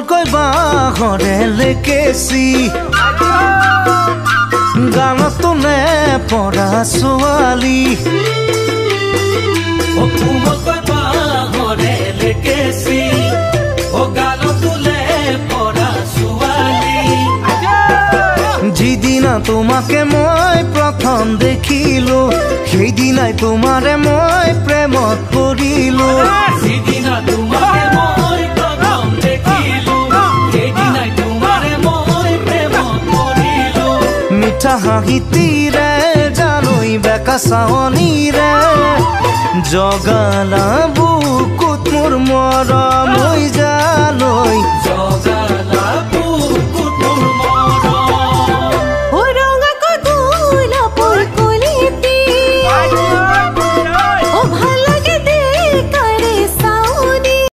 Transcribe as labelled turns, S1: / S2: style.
S1: কোমলকৈ বাঁহৰে লেকেচি গানত তোলে পৰা ছোৱালী
S2: কোমলকৈ বাঁহৰে লেকেচি গানত তোলে পৰা ছোৱালী
S1: যিদিনা তোমাকে মই প্ৰথম দেখিলো সেইদিনাই তোমাৰে মই প্ৰেমত পৰিলো
S2: যিদিনা তোমাকে মই প্ৰথম দেখিলো সেইদিনাই তোমাৰে মই প্ৰেমত পৰিলো
S1: মিঠা হাঁহিতিৰে জানৈ বেকা চাৱনীৰে জগালা বুকুত মোৰ মৰম হৈ জানৈ